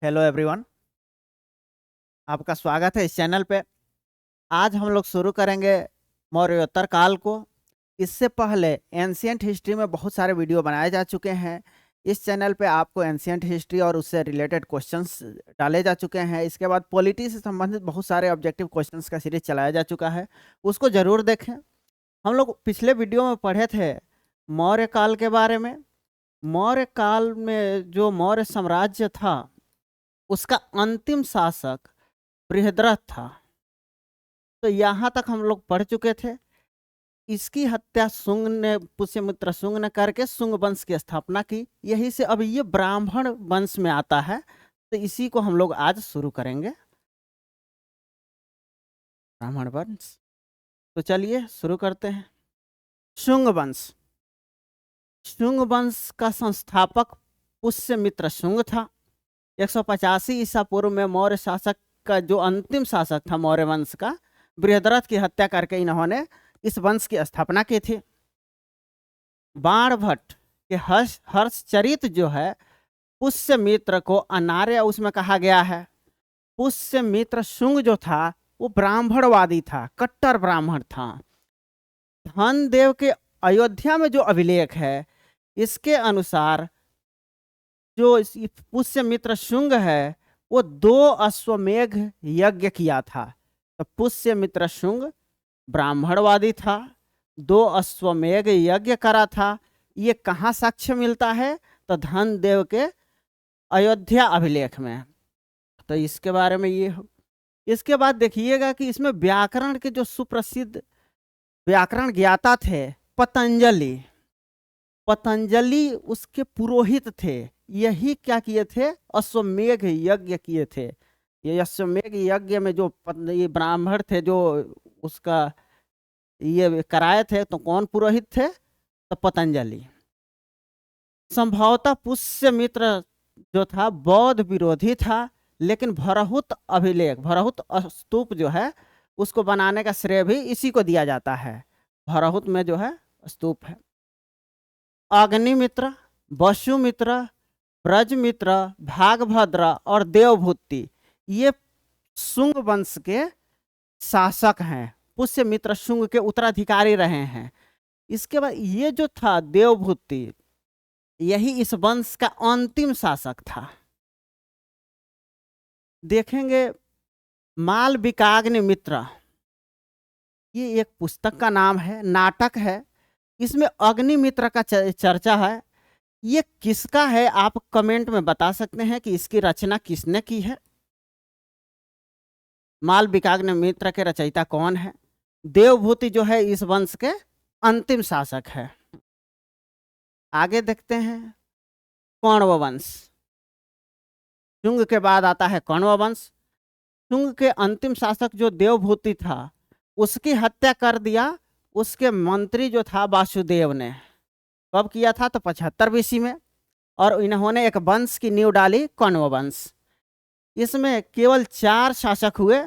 Hello everyone, आपका स्वागत है इस चैनल पे। आज हम लोग शुरू करेंगे मौर्योत्तर काल को। इससे पहले एंशियंट हिस्ट्री में बहुत सारे वीडियो बनाए जा चुके हैं। इस चैनल पे आपको एंशियंट हिस्ट्री और उससे रिलेटेड क्वेश्चंस डाले जा चुके हैं। इसके बाद पॉलिटी से संबंधित बहुत सारे ऑब्जेक्टिव क्वेश्चंस का सीरीज चलाया जा चुका है, उसको ज़रूर देखें। हम लोग पिछले वीडियो में पढ़े थे मौर्य काल के बारे में। मौर्य काल में जो मौर्य साम्राज्य था उसका अंतिम शासक बृहद्रथ था। तो यहाँ तक हम लोग पढ़ चुके थे। इसकी हत्या शुंग ने, पुष्यमित्र शुंग ने करके शुंग वंश की स्थापना की। यही से अब ये ब्राह्मण वंश में आता है। तो इसी को हम लोग आज शुरू करेंगे, ब्राह्मण वंश। तो चलिए शुरू करते हैं। शुंग वंश। शुंग वंश का संस्थापक पुष्यमित्र शुंग था। 185 ईसा पूर्व में मौर्य शासक का जो अंतिम शासक था मौर्य वंश का, बृहद्रथ की हत्या करके इन्होंने इस वंश की स्थापना की थी। बाणभट्ट के हर्षचरित जो है, पुष्यमित्र को अनार्य उसमें कहा गया है। पुष्यमित्र शुंग जो था वो ब्राह्मणवादी था, कट्टर ब्राह्मण था। धनदेव के अयोध्या में जो अभिलेख है, इसके अनुसार जो पुष्यमित्र शुंग है वो 2 अश्वमेघ यज्ञ किया था। तो पुष्यमित्र शुंग ब्राह्मणवादी था, 2 अश्वमेघ यज्ञ करा था। ये कहाँ साक्ष्य मिलता है? तो धनदेव के अयोध्या अभिलेख में। तो इसके बारे में ये इसके बाद देखिएगा कि इसमें व्याकरण के जो सुप्रसिद्ध व्याकरण ज्ञाता थे पतंजलि, पतंजलि उसके पुरोहित थे। यही क्या किए थे? अश्वमेघ यज्ञ किए थे। ये अश्वमेघ यज्ञ में जो ये ब्राह्मण थे जो उसका ये कराए थे, तो कौन पुरोहित थे? तो पतंजलि। संभवतः पुष्यमित्र जो था बौद्ध विरोधी था, लेकिन भरहुत अभिलेख, भरहुत स्तूप जो है उसको बनाने का श्रेय भी इसी को दिया जाता है। भरहुत में जो है स्तूप है। अग्निमित्र, वसुमित्र, ब्रजमित्र, भागभद्र और देवभूति ये शुंग वंश के शासक हैं। पुष्यमित्र शुंग के उत्तराधिकारी रहे हैं। इसके बाद ये जो था देवभूति, यही इस वंश का अंतिम शासक था। देखेंगे मालविकाग्निमित्र, ये एक पुस्तक का नाम है, नाटक है। इसमें अग्निमित्र का चर्चा है। ये किसका है? आप कमेंट में बता सकते हैं कि इसकी रचना किसने की है। मालविकाग्निमित्र के रचयिता कौन है? देवभूति जो है इस वंश के अंतिम शासक है। आगे देखते हैं कण्व वंश। शुंग के बाद आता है कण्व वंश। शुंग के अंतिम शासक जो देवभूति था, उसकी हत्या कर दिया उसके मंत्री जो था वासुदेव ने। कब किया था? तो 75 बीसी में। और इन्होंने एक वंश की नींव डाली, कण्व वंश। इसमें केवल 4 शासक हुए,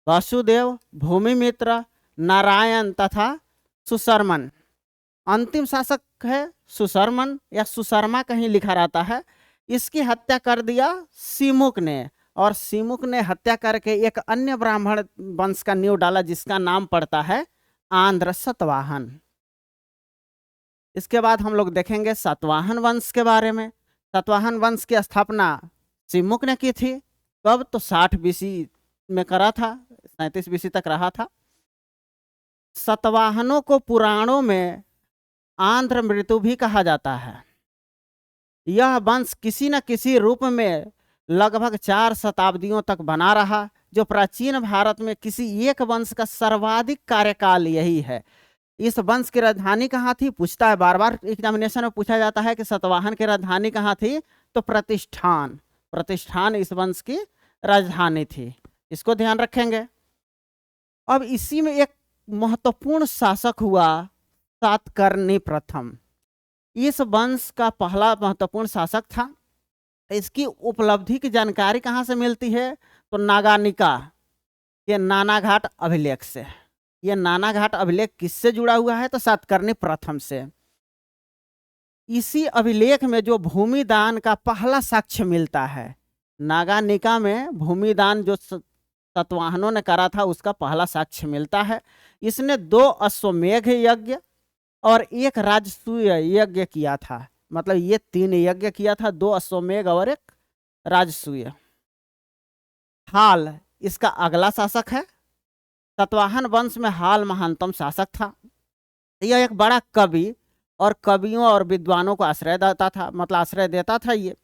वासुदेव, भूमिमित्र, नारायण तथा सुशर्मन। अंतिम शासक है सुशर्मन या सुशर्मा कहीं लिखा रहता है। इसकी हत्या कर दिया सीमुक ने, और सीमुक ने हत्या करके एक अन्य ब्राह्मण वंश का नींव डाला जिसका नाम पड़ता है आंध्र सतवाहन। इसके बाद हम लोग देखेंगे सातवाहन वंश के बारे में। सातवाहन वंश की स्थापना सीमुक ने की थी। कब? तो 60 बीसी में करा था, 37 बीसी तक रहा था। सातवाहनों को पुराणों में आंध्र मृत्यु भी कहा जाता है। यह वंश किसी न किसी रूप में लगभग 4 शताब्दियों तक बना रहा। जो प्राचीन भारत में किसी एक वंश का सर्वाधिक कार्यकाल यही है। इस वंश की राजधानी कहाँ थी? पूछता है, बार बार एग्जामिनेशन में पूछा जाता है कि सातवाहन की राजधानी कहाँ थी? तो प्रतिष्ठान, प्रतिष्ठान इस वंश की राजधानी थी। इसको ध्यान रखेंगे। अब इसी में एक महत्वपूर्ण शासक हुआ सातकर्णी प्रथम। इस वंश का पहला महत्वपूर्ण शासक था। इसकी उपलब्धि की जानकारी कहाँ से मिलती है? तो नागानिका के नानाघाट अभिलेख से। यह नानाघाट अभिलेख किससे जुड़ा हुआ है? तो सातकर्णी प्रथम से। इसी अभिलेख में जो भूमि दान का पहला साक्ष्य मिलता है, नागानिका में भूमिदान जो सतवाहनों ने करा था उसका पहला साक्ष्य मिलता है। इसने 2 अश्वमेघ यज्ञ और 1 राजसूय यज्ञ किया था। मतलब ये 3 यज्ञ किया था, 2 अश्वमेघ और 1 राजसूय। हाल इसका अगला शासक है। सतवाहन वंश में हाल महानतम शासक था। यह एक बड़ा कवि और कवियों और विद्वानों को आश्रय देता था, मतलब आश्रय देता था। ये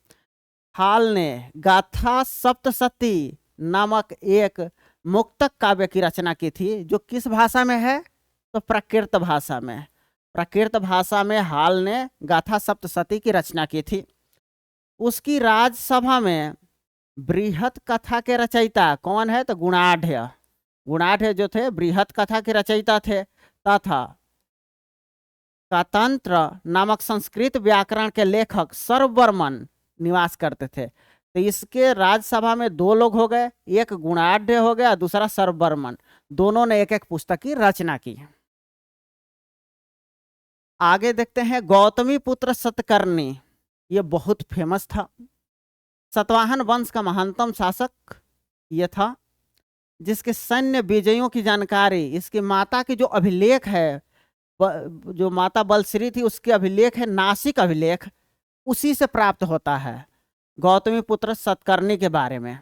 हाल ने गाथा सप्तशती नामक एक मुक्तक काव्य की रचना की थी, जो किस भाषा में है? तो प्राकृत भाषा में। प्राकृत भाषा में हाल ने गाथा सप्तशती की रचना की थी। उसकी राजसभा में बृहत कथा के रचयिता कौन है? तो गुणाढ़। गुणाढ़ जो थे बृहत कथा के रचयिता थे, तथा कातंत्र नामक संस्कृत व्याकरण के लेखक सर्ववर्मन निवास करते थे। तो इसके राज्यसभा में 2 लोग हो गए, एक गुणाढ़ हो गया, दूसरा सर्ववर्मन। दोनों ने एक एक पुस्तक की रचना की। आगे देखते हैं गौतमी पुत्र सतकर्णी। ये बहुत फेमस था। सतवाहन वंश का महानतम शासक ये था, जिसके सैन्य विजयों की जानकारी इसकी माता की जो अभिलेख है, जो माता बलश्री थी उसके अभिलेख है, नासिक अभिलेख, उसी से प्राप्त होता है गौतमी पुत्र सतकर्णी के बारे में।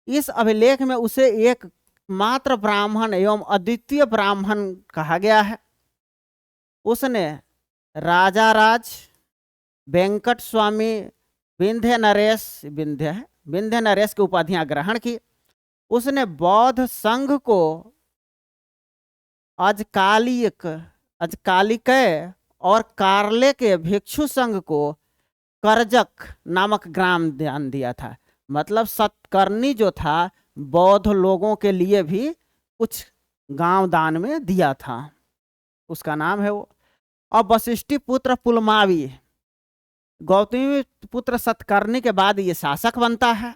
इस अभिलेख में उसे एक मात्र ब्राह्मण एवं अद्वितीय ब्राह्मण कहा गया है। उसने राजाराज वेंकट स्वामी विंध्य नरेश की उपाधियां ग्रहण की। उसने बौद्ध संघ को अजकालिक और कार्ले के भिक्षु संघ को करजक नामक ग्राम दान दिया था। मतलब सतकर्णी जो था बौद्ध लोगों के लिए भी कुछ गांव दान में दिया था, उसका नाम है वो। और वशिष्ठी पुत्र पुलमावी गौतमी पुत्र सतकर्णी के बाद ये शासक बनता है,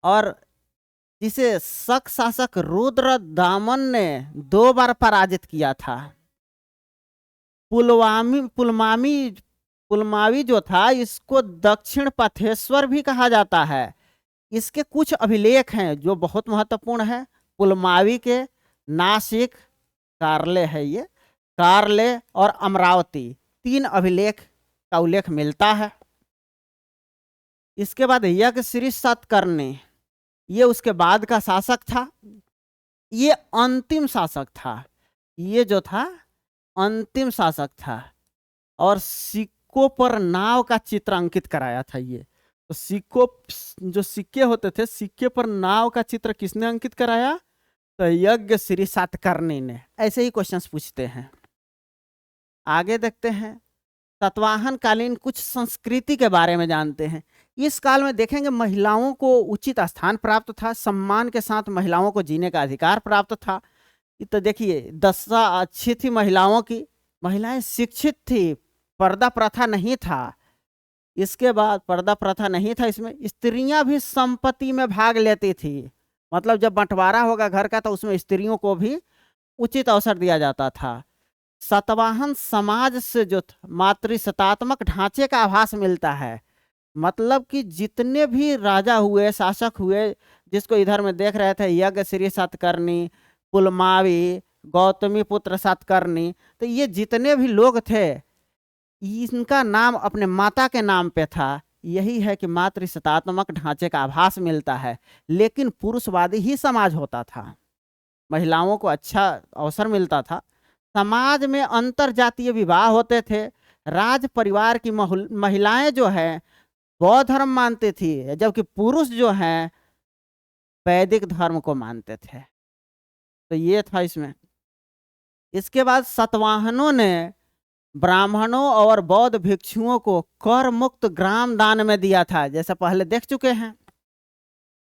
और जिसे शक शासक रुद्र दामन ने 2 बार पराजित किया था। पुलमावी जो था इसको दक्षिण पथेश्वर भी कहा जाता है। इसके कुछ अभिलेख हैं जो बहुत महत्वपूर्ण है। पुलमावी के नासिक, कार्ले है ये, कार्ले और अमरावती 3 अभिलेख का उल्लेख मिलता है। इसके बाद यज्ञश्री सतकर्णी, ये उसके बाद का शासक था। ये अंतिम शासक था, ये जो था अंतिम शासक था। और सिक्कों पर नाव का चित्र अंकित कराया था ये। तो जो सिक्के होते थे, सिक्के पर नाव का चित्र किसने अंकित कराया? तो यज्ञश्री सतकर्णी ने। ऐसे ही क्वेश्चंस पूछते हैं। आगे देखते हैं सतवाहन कालीन कुछ संस्कृति के बारे में जानते हैं। इस काल में देखेंगे महिलाओं को उचित स्थान प्राप्त था, सम्मान के साथ महिलाओं को जीने का अधिकार प्राप्त था। तो देखिए दशा अच्छी थी महिलाओं की, महिलाएं शिक्षित थी, पर्दा प्रथा नहीं था। इसके बाद पर्दा प्रथा नहीं था, इसमें स्त्रियां भी संपत्ति में भाग लेती थी। मतलब जब बंटवारा होगा घर का तो उसमें स्त्रियों को भी उचित अवसर दिया जाता था। सतवाहन समाज से जो मातृसत्तात्मक ढांचे का आभास मिलता है। मतलब कि जितने भी राजा हुए, शासक हुए, जिसको इधर में देख रहे थे यज्ञश्री सतकर्णी, पुलमावी, गौतमी पुत्र सतकर्णी, तो ये जितने भी लोग थे इनका नाम अपने माता के नाम पे था। यही है कि मातृसत्तात्मक ढांचे का आभास मिलता है। लेकिन पुरुषवादी ही समाज होता था, महिलाओं को अच्छा अवसर मिलता था। समाज में अंतर जातीय विवाह होते थे। राज परिवार की महिलाएं जो है बौद्ध धर्म मानती थी, जबकि पुरुष जो हैं वैदिक धर्म को मानते थे। तो ये था इसमें। इसके बाद सतवाहनों ने ब्राह्मणों और बौद्ध भिक्षुओं को कर मुक्त ग्राम दान में दिया था। जैसा पहले देख चुके हैं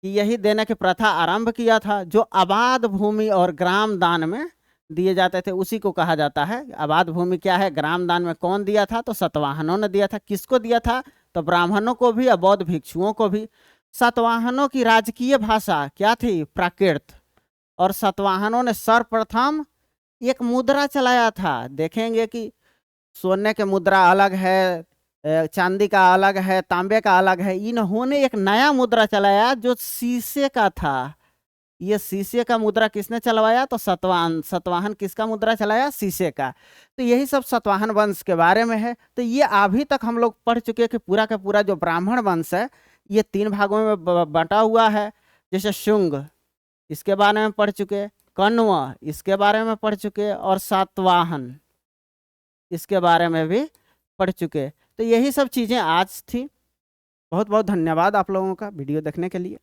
कि यही देने की प्रथा आरंभ किया था। जो आबाद भूमि और ग्राम दान में दिए जाते थे उसी को कहा जाता है। आबाद भूमि क्या है, ग्राम दान में कौन दिया था? तो सतवाहनों ने दिया था। किसको दिया था? तो ब्राह्मणों को भी और बौद्ध भिक्षुओं को भी। सतवाहनों की राजकीय भाषा क्या थी? प्राकृत। और सतवाहनों ने सर्वप्रथम एक मुद्रा चलाया था। देखेंगे कि सोने के मुद्रा अलग है, चांदी का अलग है, तांबे का अलग है। इन्होंने एक नया मुद्रा चलाया जो शीशे का था। ये शीशे का मुद्रा किसने चलवाया? तो सतवाहन। सतवाहन किसका मुद्रा चलाया? शीशे का। तो यही सब सतवाहन वंश के बारे में है। तो ये अभी तक हम लोग पढ़ चुके हैं कि पूरा का पूरा जो ब्राह्मण वंश है ये 3 भागों में बटा हुआ है। जैसे शुंग, इसके बारे में पढ़ चुके, कण्व इसके बारे में पढ़ चुके, और सातवाहन इसके बारे में भी पढ़ चुके। तो यही सब चीज़ें आज थी। बहुत बहुत धन्यवाद आप लोगों का वीडियो देखने के लिए।